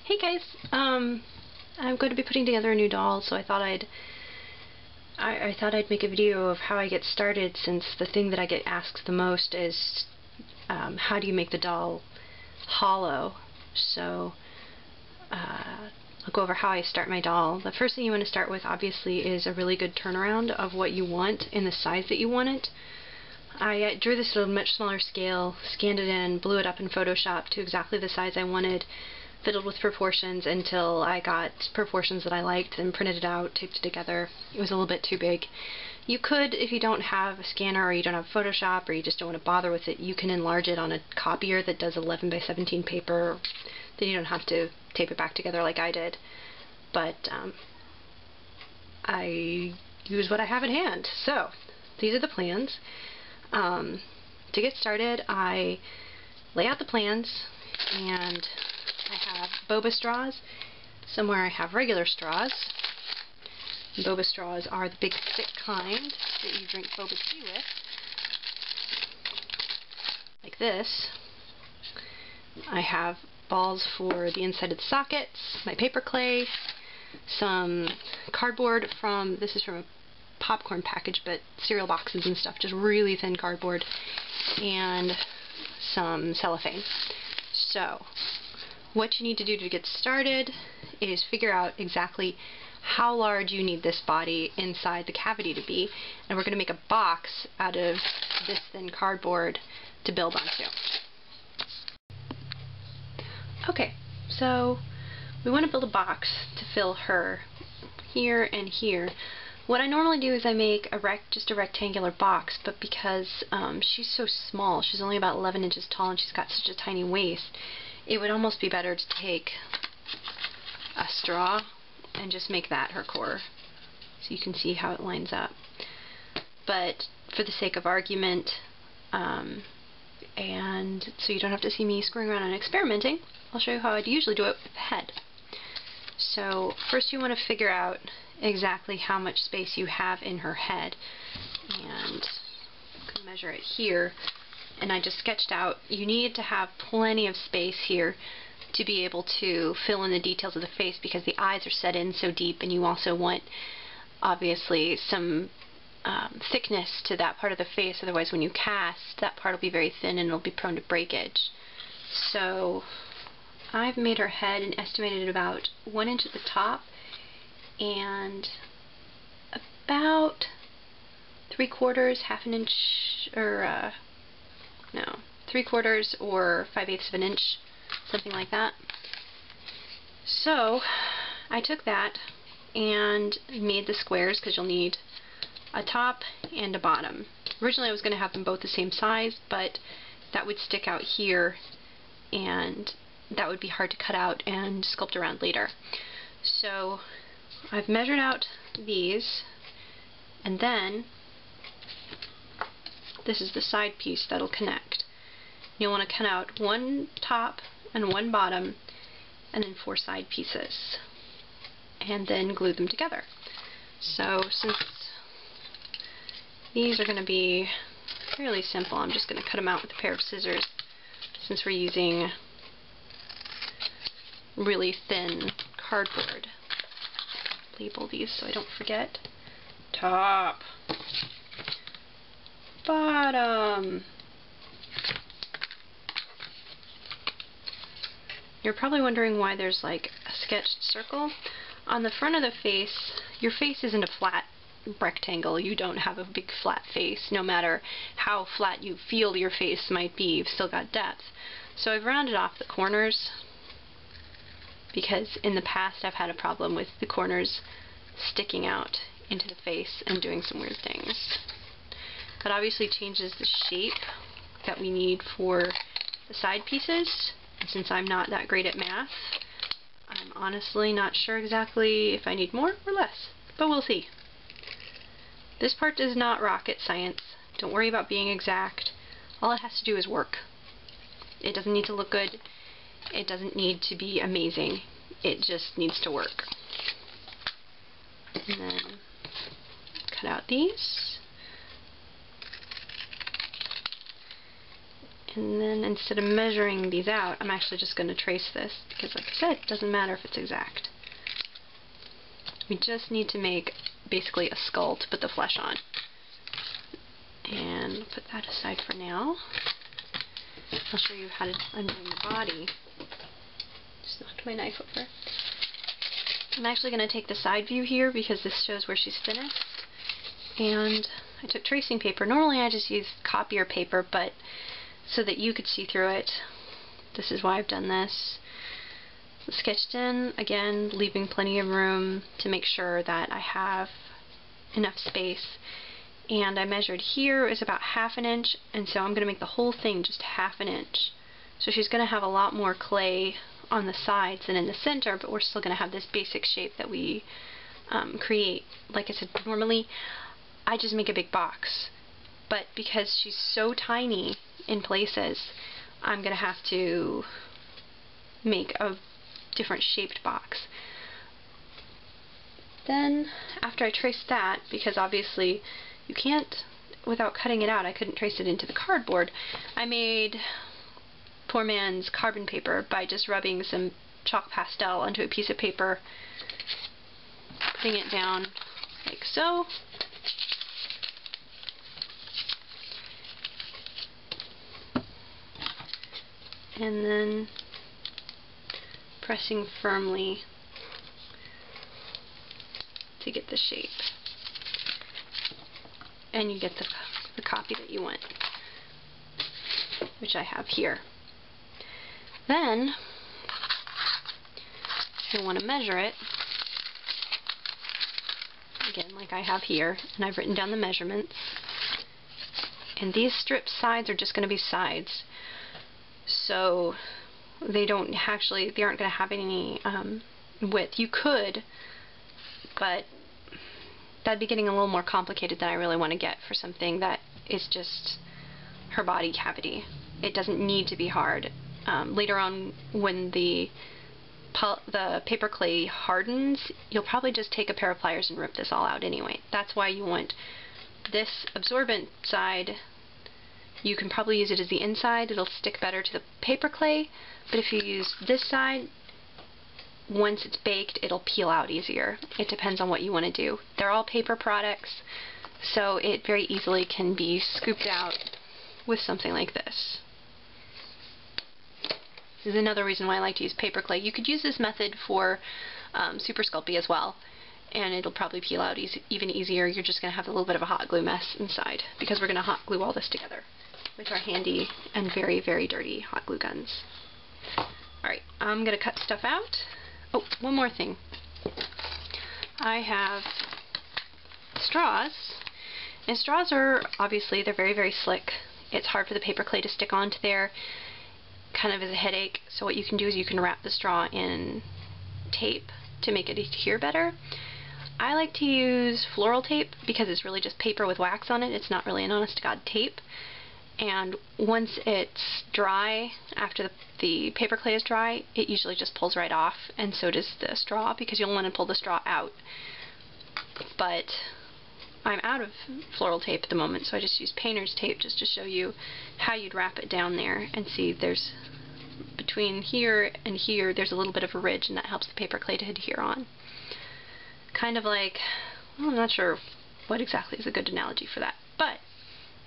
Hey guys, I'm going to be putting together a new doll, so I thought I'd make a video of how I get started, since the thing that I get asked the most is how do you make the doll hollow. So I'll go over how I start my doll. The first thing you want to start with, obviously, is a really good turnaround of what you want in the size that you want it. I drew this at a much smaller scale, scanned it in, blew it up in Photoshop to exactly the size I wanted, fiddled with proportions until I got proportions that I liked, and printed it out, taped it together. It was a little bit too big. You could, if you don't have a scanner or you don't have Photoshop or you just don't want to bother with it, you can enlarge it on a copier that does 11 by 17 paper. Then you don't have to tape it back together like I did. But I use what I have at hand. So these are the plans. To get started, I lay out the plans, and I have boba straws. Somewhere I have regular straws. Boba straws are the big thick kind that you drink boba tea with. Like this. I have balls for the inside of the sockets, my paper clay, some cardboard this is from a popcorn package, but cereal boxes and stuff, just really thin cardboard, and some cellophane. So what you need to do to get started is figure out exactly how large you need this body inside the cavity to be, and we're going to make a box out of this thin cardboard to build onto. Okay, so we want to build a box to fill her here and here. What I normally do is I make just a rectangular box, but because she's so small, she's only about 11 inches tall and she's got such a tiny waist, it would almost be better to take a straw and just make that her core, so you can see how it lines up. But for the sake of argument, and so you don't have to see me screwing around and experimenting, I'll show you how I'd usually do it with the head. So first you want to figure out exactly how much space you have in her head, and I'm going to measure it here. And I just sketched out, you need to have plenty of space here to be able to fill in the details of the face, because the eyes are set in so deep, and you also want, obviously, some thickness to that part of the face, otherwise when you cast, that part will be very thin and it'll be prone to breakage. So I've made her head and estimated it about 1 inch at the top and about 3/4, half an inch, or no, 3/4 or 5/8 of an inch, something like that. So I took that and made the squares, because you'll need a top and a bottom. Originally I was going to have them both the same size, but that would stick out here and that would be hard to cut out and sculpt around later. So I've measured out these, and then this is the side piece that'll connect. You'll want to cut out one top and one bottom, and then 4 side pieces, and then glue them together. So since these are going to be fairly simple, I'm just going to cut them out with a pair of scissors, since we're using really thin cardboard. Label these so I don't forget. Top, bottom. You're probably wondering why there's like a sketched circle. On the front of the face, your face isn't a flat rectangle. You don't have a big flat face. No matter how flat you feel your face might be, you've still got depth. So I've rounded off the corners, because in the past I've had a problem with the corners sticking out into the face and doing some weird things. That obviously changes the shape that we need for the side pieces. And since I'm not that great at math, I'm honestly not sure exactly if I need more or less, but we'll see. This part is not rocket science. Don't worry about being exact. All it has to do is work. It doesn't need to look good. It doesn't need to be amazing. It just needs to work. And then cut out these. And then instead of measuring these out, I'm actually just going to trace this, because like I said, it doesn't matter if it's exact. We just need to make basically a skull to put the flesh on. And put that aside for now. I'll show you how to unring the body. Just knocked my knife over. I'm actually going to take the side view here because this shows where she's finished. And I took tracing paper. Normally I just use copier paper, but so that you could see through it, this is why I've done this. Sketched in, again, leaving plenty of room to make sure that I have enough space. And I measured here is about 1/2 inch, and so I'm going to make the whole thing just 1/2 inch. So she's going to have a lot more clay on the sides than in the center, but we're still going to have this basic shape that we create. Like I said, normally I just make a big box, but because she's so tiny in places, I'm going to have to make a different shaped box. Then, after I traced that, because obviously you can't, without cutting it out, I couldn't trace it into the cardboard, I made poor man's carbon paper by just rubbing some chalk pastel onto a piece of paper, putting it down like so. And then pressing firmly to get the shape. And you get the copy that you want, which I have here. Then you want to measure it, again like I have here, and I've written down the measurements. And these strip sides are just going to be sides, so they aren't going to have any width. You could, but that'd be getting a little more complicated than I really want to get for something that is just her body cavity. It doesn't need to be hard. Later on, when the paper clay hardens, you'll probably just take a pair of pliers and rip this all out anyway. That's why you want this absorbent side. You can probably use it as the inside. It'll stick better to the paper clay, but if you use this side, once it's baked, it'll peel out easier. It depends on what you want to do. They're all paper products, so it very easily can be scooped out with something like this. This is another reason why I like to use paper clay. You could use this method for Super Sculpey as well, and it'll probably peel out even easier. You're just going to have a little bit of a hot glue mess inside, because we're going to hot glue all this together with our handy and very, very dirty hot glue guns. Alright, I'm going to cut stuff out. Oh, one more thing. I have straws, and straws are, obviously, they're very, very slick. It's hard for the paper clay to stick onto there, kind of as a headache, so what you can do is you can wrap the straw in tape to make it adhere better. I like to use floral tape because it's really just paper with wax on it. It's not really an honest-to-God tape. And once it's dry, after the paper clay is dry, it usually just pulls right off, and so does the straw, because you'll want to pull the straw out. But I'm out of floral tape at the moment, so I just use painter's tape just to show you how you'd wrap it down there. And see, there's between here and here, there's a little bit of a ridge, and that helps the paper clay to adhere on. Kind of like, well, I'm not sure what exactly is a good analogy for that, but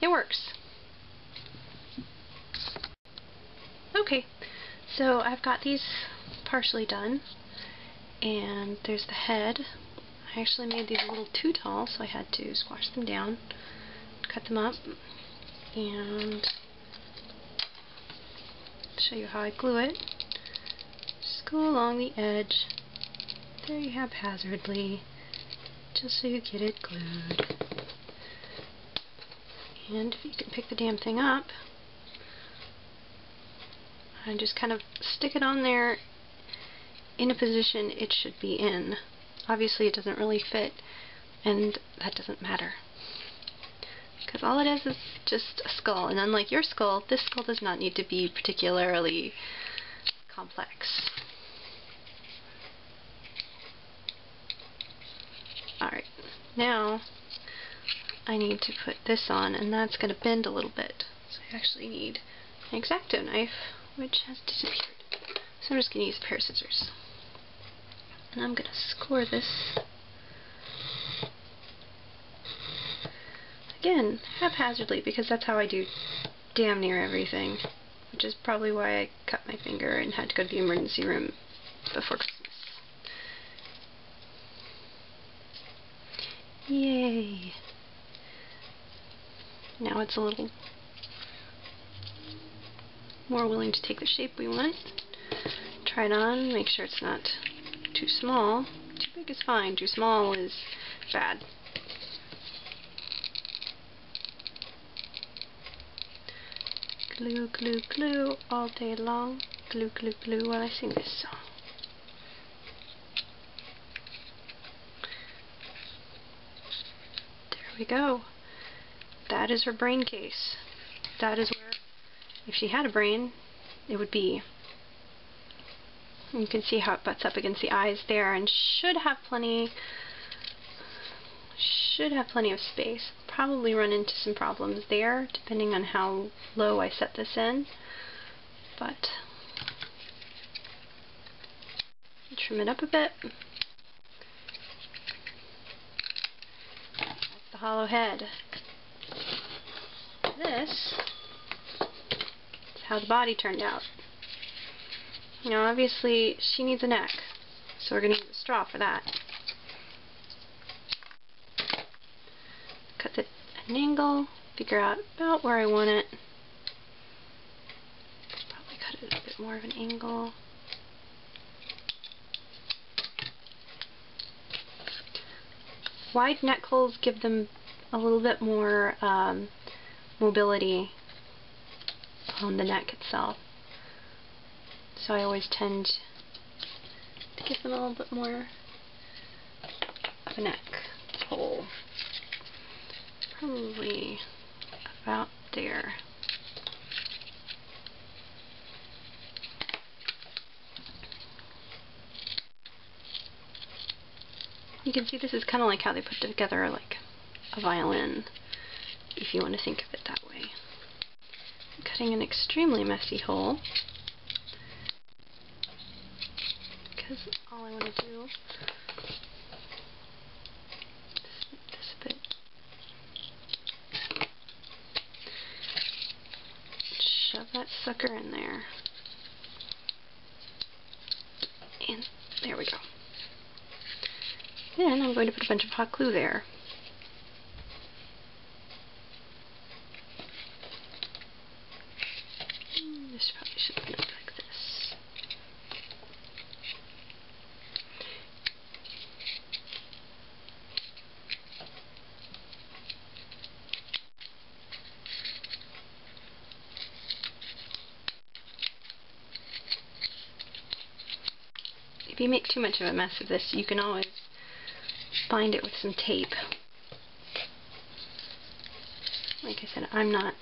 it works. Okay, so I've got these partially done, and there's the head. I actually made these a little too tall, so I had to squash them down, cut them up, and show you how I glue it. Just go along the edge, very haphazardly, just so you get it glued. And if you can pick the damn thing up, and just kind of stick it on there in a position it should be in. Obviously it doesn't really fit, and that doesn't matter, because all it is just a skull, and unlike your skull, this skull does not need to be particularly complex. Alright, now I need to put this on, and that's going to bend a little bit, so I actually need an X-Acto knife, which has disappeared. So I'm just going to use a pair of scissors. And I'm going to score this, again, haphazardly, because that's how I do damn near everything. Which is probably why I cut my finger and had to go to the emergency room before Christmas. Yay! Now it's a little more willing to take the shape we want. Try it on, make sure it's not too small. Too big is fine, too small is bad. Glue, glue, glue all day long. Glue, glue, glue while I sing this song. There we go. That is her brain case. That is where, if she had a brain, it would be. You can see how it butts up against the eyes there, and should have plenty of space. Probably run into some problems there, depending on how low I set this in. But trim it up a bit. That's the hollow head. This is how the body turned out. Now obviously she needs a neck, so we're going to use a straw for that. Cut it at an angle, figure out about where I want it. Probably cut it at a bit more of an angle. Wide neck holes give them a little bit more mobility on the neck itself. So I always tend to give them a little bit more of a neck hole. Probably about there. You can see this is kind of like how they put together like a violin, if you want to think of it that way. I'm cutting an extremely messy hole, because all I want to do is snip this a bit. Shove that sucker in there. And there we go. Then I'm going to put a bunch of hot glue there. This probably should look like this. If you make too much of a mess of this, you can always bind it with some tape. Like I said, I'm not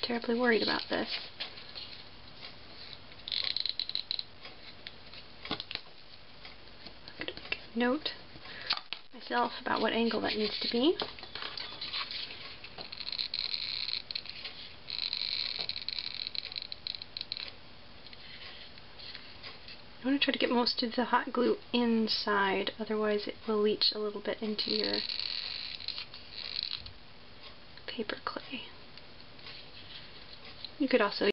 terribly worried about this. I'm going to make a note myself about what angle that needs to be. I want to try to get most of the hot glue inside, otherwise it will leach a little bit into your paper clay. You could also